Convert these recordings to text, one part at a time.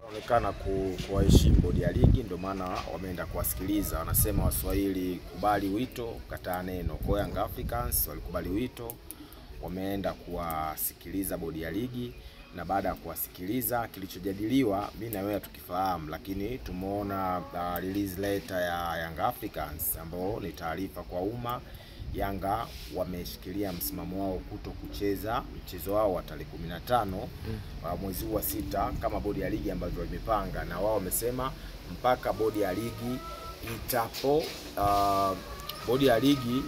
Wanaonekana kuwaheshimu bodi ya ligi, ndio maana wameenda kuwasikiliza. Wanasema Waswahili, kubali wito kataa neno. Kwa Young Africans walikubali wito, wameenda kuwasikiliza bodi ya ligi, na baada ya kuwasikiliza kilichojadiliwa mimi na wewe tukifahamu, lakini tumeona release letter ya Young Africans ambao ni taarifa kwa umma. Yanga wameshikilia msimamo wao kuto kucheza mchezo wao wa tarehe 15 mwezi wa 6 kama bodi ya ligi ambavyo wamepanga, na wao wamesema mpaka bodi ya ligi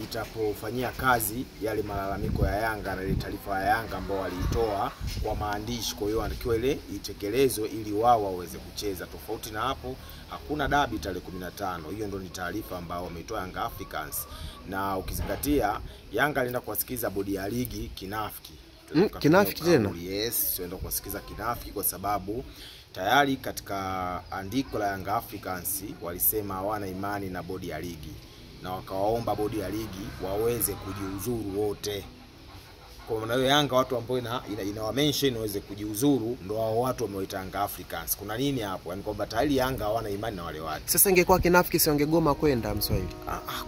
itapofanyia kazi yale malalamiko ya Yanga na ile taarifa ya Yanga ambao waliitoa kwa maandishi. Kwa hiyo anatakiwa ile itekelezwe ili wao waweze kucheza. Tofauti na hapo hakuna dabi tarehe 15. Hiyo ndio ni taarifa ambao wameitoa Young Africans, na ukizingatia Yanga alienda kuwasikiza bodi ya ligi kinafiki. Kinafiki tena? Yes, tuenda kuwasikiza kinafiki kwa sababu tayari katika andiko la Young Africans walisema hawana imani na bodi ya ligi, na wakawaomba bodi ya ligi waweze kujiuzuru wote. Kwa maana hiyo Yanga watu ambao ina mention waweze kujiuzuru ndio hao watu wamewaita Young Africans. Kuna nini hapo? Yaani kwamba tayari Yanga hawana imani na wale watu. Sasa ingekuwa kinafiki si ungegoma kwenda Mswahili?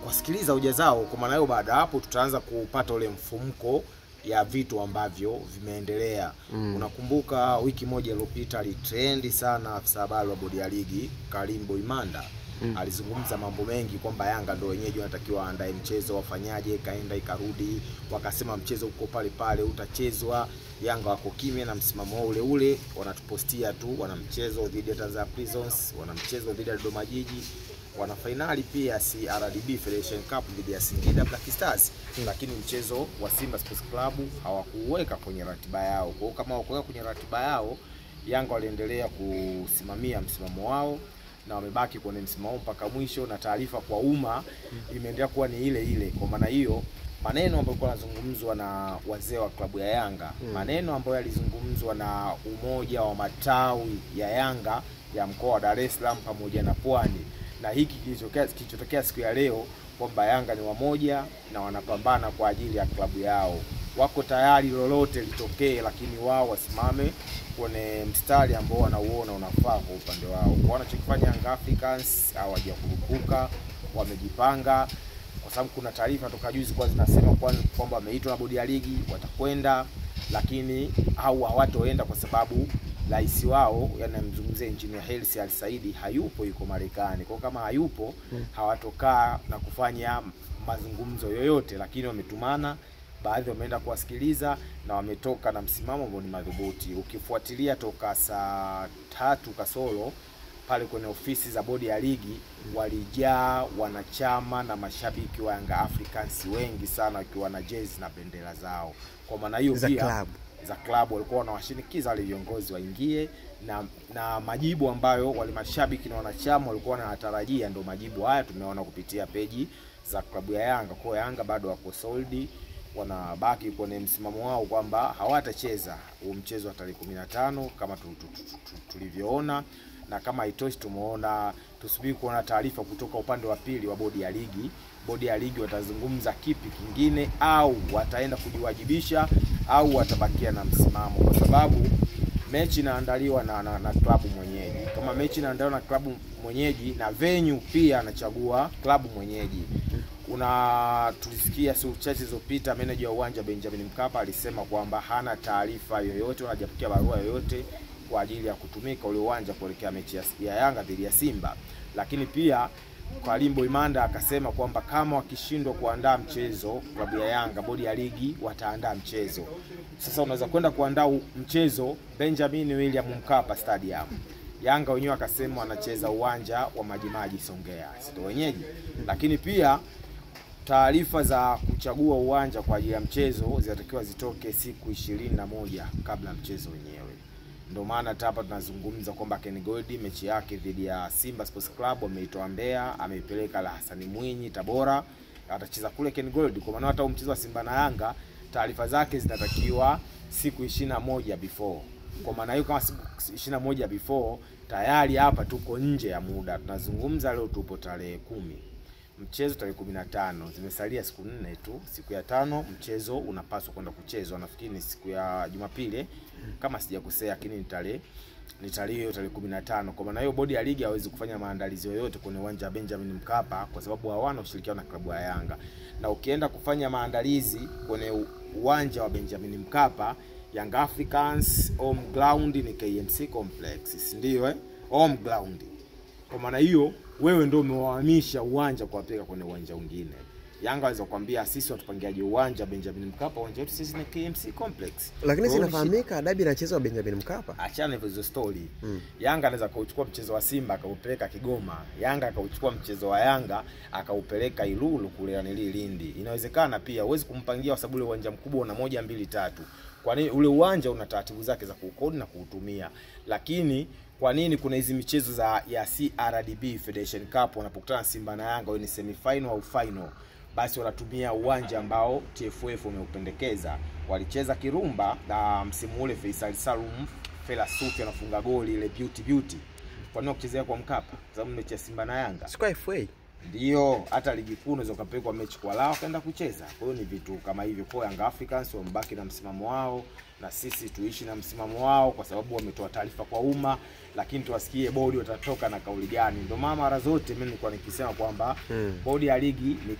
Kusikiliza hoja zao. Kwa maana hiyo baada hapo tutaanza kupata ule mfumuko ya vitu ambavyo vimeendelea. Unakumbuka wiki moja iliyopita alitrend sana afisa habari wa bodi ya ligi Karim Boimanda. Alizungumza mambo mengi kwamba Yanga ndio wenyeji wanatakiwa waandae mchezo, wafanyaje, kaenda ikarudi, wakasema mchezo uko pale pale utachezwa. Yanga wako kimya na msimamo ule ule, wanatupostia tu wana mchezo dhidi ya Tanzania Prisons, wana mchezo dhidi ya Dodoma Jiji, wana finali pia CRDB Federation Cup dhidi ya Singida Black Stars. Lakini mchezo wa Simba Sports Club hawakuweka kwenye ratiba yao. Kwa kama hawakuweka kwenye ratiba yao, Yanga waliendelea kusimamia msimamo wao na wamebaki kwenye msimamo mpaka mwisho, na taarifa kwa umma imeendelea kuwa ni ile ile. Kwa maana hiyo maneno ambayo yanazungumzwa na wazee wa klabu ya Yanga, maneno ambayo yalizungumzwa na umoja wa matawi ya Yanga ya mkoa wa Dar es Salaam pamoja na Pwani, na hiki kilichotokea siku ya leo kwamba Yanga ni wamoja na wanapambana kwa ajili ya klabu yao. Wako tayari lolote litokee, lakini wao wasimame kwenye mstari ambao wanauona unafaa kwa upande wao. Kwa wanachokifanya Young Africans hawajakurupuka, wamejipanga, kwa sababu kuna taarifa toka juzi kwa zinasema kwamba wameitwa na bodi ya ligi watakwenda, lakini hawatoenda kwa sababu rais wao yanamzungumzia Engineer Hersi Al-Said hayupo, yuko Marekani. Kwa kama hayupo hawatokaa na kufanya mazungumzo yoyote, lakini wametumana, baadhi wameenda kuwasikiliza na wametoka na msimamo ambao ni madhubuti. Ukifuatilia toka saa 3 kasoro pale kwenye ofisi za bodi ya ligi walijaa wanachama na mashabiki wa Young Africans wengi sana wakiwa na jezi na bendera zao. Kwa maana hiyo pia za klabu walikuwa wanawashinikiza wale viongozi waingie, na majibu ambayo wale mashabiki na wanachama walikuwa wanatarajia ndio majibu haya tumeona kupitia peji za klabu ya Yanga. Kwa Yanga bado wako solid, wanabaki kwenye msimamo wao kwamba hawatacheza huo mchezo wa tarehe 15 kama tulivyoona, na kama haitoshi tumeona tusubiri kuona taarifa kutoka upande wa pili wa bodi ya ligi. Bodi ya ligi watazungumza kipi kingine, au wataenda kujiwajibisha au watabakia na msimamo, kwa sababu mechi inaandaliwa na klabu mwenyeji. Kama mechi inaandaliwa na klabu mwenyeji na venue pia anachagua klabu mwenyeji. Tulisikia siku chache zilizopita manager wa uwanja Benjamin Mkapa alisema kwamba hana taarifa yoyote wala hajapokea barua yoyote kwa ajili ya kutumika ule uwanja kuelekea mechi ya Yanga dhidi ya Simba. Lakini pia Karim Boimanda akasema kwamba kama wakishindwa kuandaa mchezo klabu ya Yanga, bodi ya ligi wataandaa mchezo. Sasa unaweza kwenda kuandaa mchezo Benjamin William Mkapa Stadium. Yanga wenyewe akasema wanacheza uwanja wa Majimaji Songea, sio wenyeji. Lakini pia taarifa za kuchagua uwanja kwa ajili ya mchezo zinatakiwa zitoke siku 21 kabla mchezo wenyewe. Ndio maana hapa tunazungumza kwamba Ken Gold mechi yake dhidi ya Simba Sports Club ameitoa Mbeya, ameipeleka la Hassan Mwinyi Tabora, atacheza kule Ken Gold. Kwa maana hata mchezo wa Simba na Yanga taarifa zake zinatakiwa siku 21 before. Kwa maana hiyo kama siku 21 before tayari hapa tuko nje ya muda. Tunazungumza leo tupo tarehe 10. Mchezo tarehe 15, zimesalia siku 4 tu. Siku ya 5 mchezo unapaswa kwenda kuchezwa, nafikiri ni siku ya Jumapili kama sijakosea, lakini ni tarehe Ni tarehe 15. Kwa maana hiyo bodi ya ligi hawezi kufanya maandalizi yoyote kwenye uwanja wa Benjamin Mkapa kwa sababu hawana ushirikiano na klabu ya Yanga. Na ukienda kufanya maandalizi kwenye uwanja wa Benjamin Mkapa, Young Africans home ground ni KMC Complex, ndio home ground. Kwa maana hiyo wewe ndio umewahamisha uwanja kuwapeleka kwenye uwanja mwingine. Yanga waweza kukwambia sisi watupangiaje uwanja Benjamin Mkapa, uwanja wetu sisi ni KMC Complex. Lakini sinafahamika dabi inachezwa Benjamin Mkapa. Achana hizo story. Yanga anaweza kuchukua mchezo wa Simba akaupeleka Kigoma. Yanga akauchukua mchezo wa Yanga akaupeleka Ilulu kule Lindi. Inawezekana pia, huwezi kumpangia kwa sababu ule uwanja mkubwa una 1 2 3. Kwa nini ule uwanja una taratibu zake za kukodi na kuutumia? Lakini kwa nini kuna hizi michezo ya CRDB Federation Cup wanapokutana Simba na Yanga ni semi final au final, basi wanatumia uwanja ambao TFF umeupendekeza. Walicheza Kirumba na msimu ule Faisal Salum Fela Sufi anafunga goli ile beauty. Kwa nini kuchezea kwa Mkapa? Kwa sababu mechi ya Simba na Yanga. Sio FA. Ndio, hata ligi kuu unaweza kupelekwa mechi kwa lao kaenda kucheza. Kwa hiyo ni vitu kama hivyo. Kwa Young Africans wambaki na msimamo wao na sisi tuishi na msimamo wao kwa sababu wametoa taarifa kwa umma, lakini tuwasikie bodi watatoka na kauli gani. Ndio mara zote mimi nilikuwa nikisema kwamba bodi ya ligi ni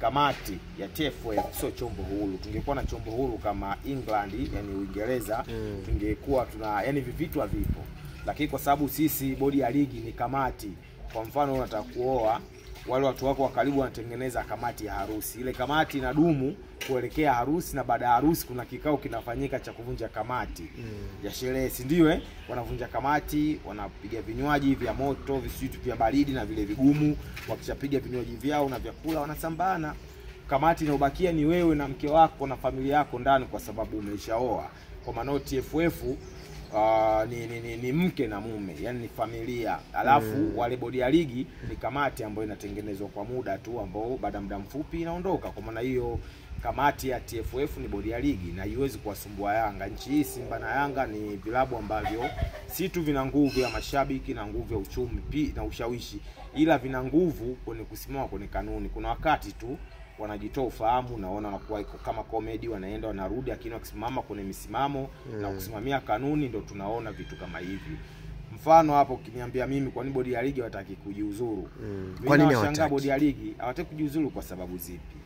kamati ya TFF, sio chombo huru. Tungekuwa na chombo huru kama England, yani Uingereza, tungekuwa yani vitu havipo. Lakini kwa sababu sisi bodi ya ligi ni kamati, kwa mfano unataka kuoa, wale watu wako wa karibu wanatengeneza kamati ya harusi. Ile kamati inadumu kuelekea harusi, na baada ya harusi kuna kikao kinafanyika cha kuvunja kamati ya sherehe, si ndio? Wanavunja kamati, wanapiga vinywaji vya moto, vitu vya baridi na vile vigumu. Wakishapiga vinywaji vyao na vyakula wanasambana. Kamati inayobakia ni wewe na mke wako na familia yako ndani kwa sababu umeshaoa. Kwa maana TFF ni mke na mume, yani ni familia. Alafu wale bodi ya ligi ni kamati ambayo inatengenezwa kwa muda tu, ambao baada muda mfupi inaondoka. Kwa maana hiyo kamati ya TFF ni bodi ya ligi na haiwezi kuwasumbua Yanga. Nchi hii Simba na Yanga ni vilabu ambavyo si tu vina nguvu ya mashabiki na nguvu ya uchumi na ushawishi, ila vina nguvu kwenye kusimama kwenye kanuni. Kuna wakati tu wanajitoa ufahamu, naona wanakuwa iko kama comedy, wanaenda wanarudi, lakini wakisimama kwenye misimamo na kusimamia kanuni ndio tunaona vitu kama hivi. Mfano hapo ukiniambia mimi kwa nini bodi ya ligi hawataki kujiuzuru? Kwa nini hawataki? Bodi ya ligi hawataki kujiuzuru kwa sababu zipi?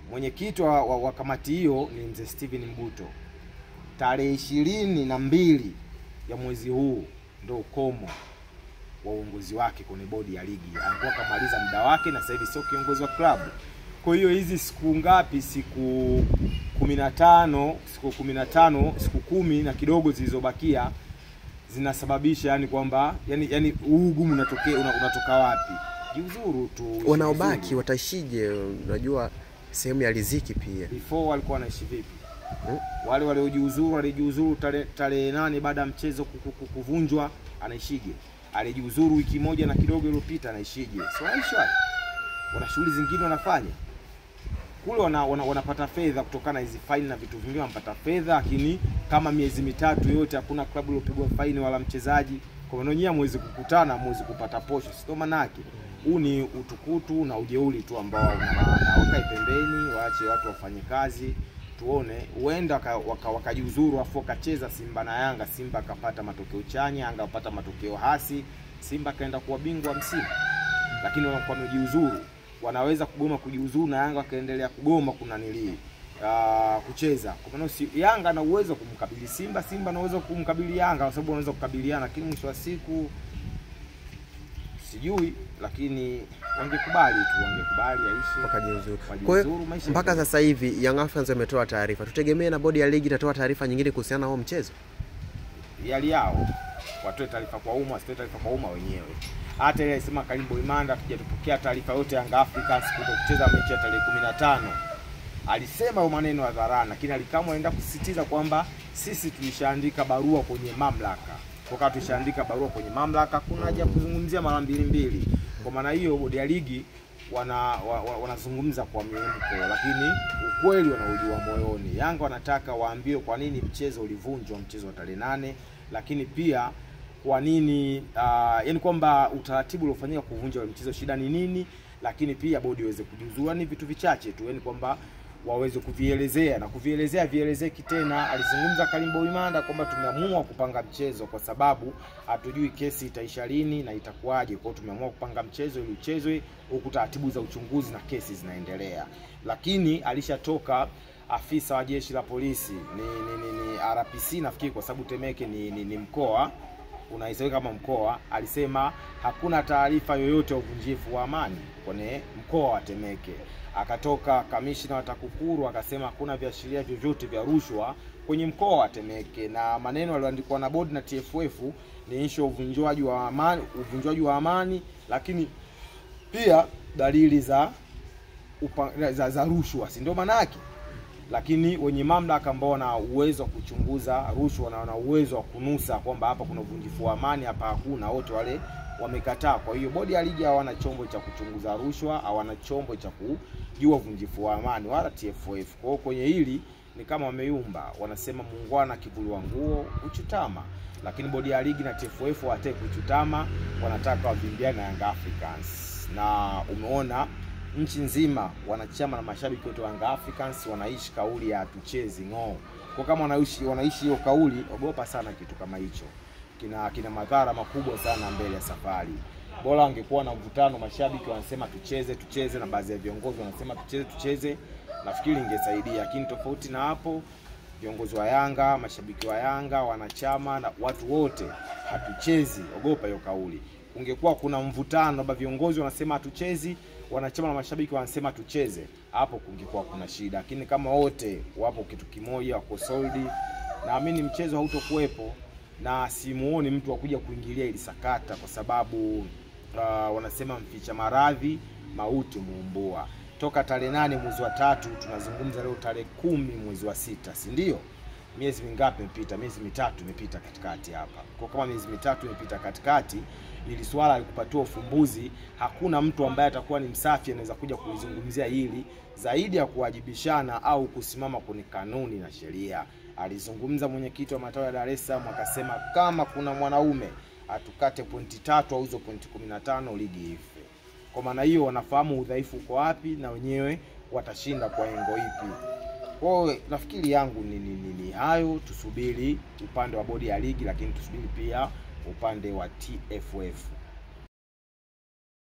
Mwenyekiti wa kamati hiyo ni mzee Steven Mguto. Tarehe 22 ya mwezi huu ndio ukomo wa uongozi wake kwenye bodi ya ligi. Alikuwa kamaliza muda wake na sasa hivi sio kiongozi wa klabu. Kwa hiyo hizi siku ngapi? Siku 15, siku 10 na kidogo zilizobakia zinasababisha yani kwamba yani ugumu unatoka wapi? Jiuzuru tu. Wanaobaki watashije? Unajua sehemu ya riziki pia. Before walikuwa wanaishi vipi? Wale walijiuzuru tarehe 8 baada ya mchezo kuvunjwa, anaishije? Alijiuzuru wiki moja na kidogo iliyopita, anaishije? So aisha. Wana shughuli zingine wanafanya. Kule wanapata fedha kutokana na hizi faini na vitu vingine, wanapata fedha, lakini kama miezi mitatu yote hakuna klabu iliyopigwa faini wala mchezaji. Kwa maana nyinyi mwezi kukutana, mwezi kupata posho. Sio maana yake. Huu ni utukutu na ujeuri tu ambao wanaweka pembeni, waache watu wafanye kazi. Tuone huenda wakajiuzuru afu kacheza Simba na Yanga, Simba akapata matokeo chanya, Yanga akapata matokeo hasi, Simba kaenda kuwa bingwa msimu. Lakini wanakuwa wamejiuzuru, wanaweza kugoma kujiuzuru na Yanga kaendelea kugoma kucheza. Kwa maana Yanga ana uwezo kumkabili Simba, Simba ana uwezo kumkabili Yanga kwa sababu wanaweza kukabiliana, lakini mwisho wa siku sijui, lakini wangekubali aishi wakajiuzuru. Kwa hiyo mpaka sasa hivi Young Africans wametoa taarifa. Tutegemee na bodi ya ligi itatoa taarifa nyingine kuhusiana na huo mchezo. Yali yao watoe taarifa kwa umma, wasitoe taarifa kwa umma wenyewe. Hata ile alisema Karimbo Imanda tujapokea taarifa yote Young Africans kucheza mechi ya tarehe 15. Alisema maneno hadharani, lakini alikamwa aenda kusisitiza kwamba sisi tulishaandika barua kwenye mamlaka. Wakati tushaandika barua kwenye mamlaka, kuna haja kuzungumzia mara mbili. Kwa maana hiyo bodi ya ligi wanazungumza kwa miemko, lakini ukweli wanaujua moyoni. Yanga wanataka waambie kwa nini mchezo ulivunjwa, mchezo wa tarehe 8, lakini pia kwa nini yani kwamba utaratibu uliofanyika kuvunja mchezo shida ni nini, lakini pia bodi iweze kujiuzuru. Ni vitu vichache tu, yani kwamba waweze kuvielezea na vielezeki tena. Alizungumza Karim Boimanda kwamba tumeamua kupanga mchezo kwa sababu hatujui kesi itaisha lini na itakuwaje. Kwa hiyo tumeamua kupanga mchezo ili uchezwe huku taratibu za uchunguzi na kesi zinaendelea. Lakini alishatoka afisa wa jeshi la polisi ni RPC nafikiri, kwa sababu Temeke ni mkoa, unahesabiwa kama mkoa. Alisema hakuna taarifa yoyote ya uvunjifu wa amani kwenye mkoa wa Temeke. Akatoka kamishna wa TAKUKURU akasema hakuna viashiria vyovyote vya rushwa kwenye mkoa wa Temeke, na maneno yaliyoandikwa na bodi na TFF ni issue uvunjwaji wa amani, lakini pia dalili za rushwa, si ndio maana yake? Lakini wenye mamlaka ambao wana uwezo wa kuchunguza rushwa na wana uwezo wa kunusa kwamba hapa kuna uvunjifu wa amani, hapa hakuna, wote wale wamekataa. Kwa hiyo bodi ya ligi hawana chombo cha kuchunguza rushwa, hawana chombo cha kujua uvunjifu wa amani, wala TFF. Kwa hiyo kwenye hili ni kama wameyumba, wanasema muungwana kivuliwa nguo uchutama. Lakini bodi ya ligi na TFF hawataki kuchutama, wanataka wavimbiane na Young Africans. Na umeona nchi nzima wanachama na mashabiki wote wa Young Africans wanaishi kauli ya tuchezi ng'oo. Kwa kama wanaishi hiyo kauli, ogopa sana kitu kama hicho. Kina madhara makubwa sana mbele ya safari. Bora angekuwa na mvutano, mashabiki wanasema tucheze na baadhi ya viongozi wanasema tucheze, nafikiri ingesaidia. Lakini tofauti na hapo, viongozi wa Yanga, mashabiki wa Yanga, wanachama na watu wote hatuchezi, ogopa hiyo kauli. Ungekuwa kuna mvutano baba, viongozi wanasema hatuchezi, wanachama na mashabiki wanasema tucheze, hapo kungekuwa kuna shida. Lakini kama wote wapo kitu kimoja, wako solid, naamini mchezo hautokuwepo, na simuoni mtu akuja kuingilia ili sakata, kwa sababu wanasema mficha maradhi mauti muumbua. Toka tarehe 8 mwezi wa 3 tunazungumza, leo tarehe 10 mwezi wa 6, si ndio? Miezi mingapi imepita? Miezi mitatu imepita katikati hapa. Kwa kama miezi mitatu imepita katikati, ili swala likupatiwa ufumbuzi, hakuna mtu ambaye atakuwa ni msafi anaweza kuja kulizungumzia hili zaidi ya kuwajibishana au kusimama kwenye kanuni na sheria. Alizungumza mwenyekiti wa matawi ya Dar es Salaam akasema kama kuna mwanaume atukate pointi 3 au hizo pointi 15 ligi ife. Kwa maana hiyo wanafahamu udhaifu uko wapi na wenyewe watashinda kwa engo ipi. Kwa hiyo nafikiri yangu ni hayo, tusubiri upande wa bodi ya ligi, lakini tusubiri pia upande wa TFF.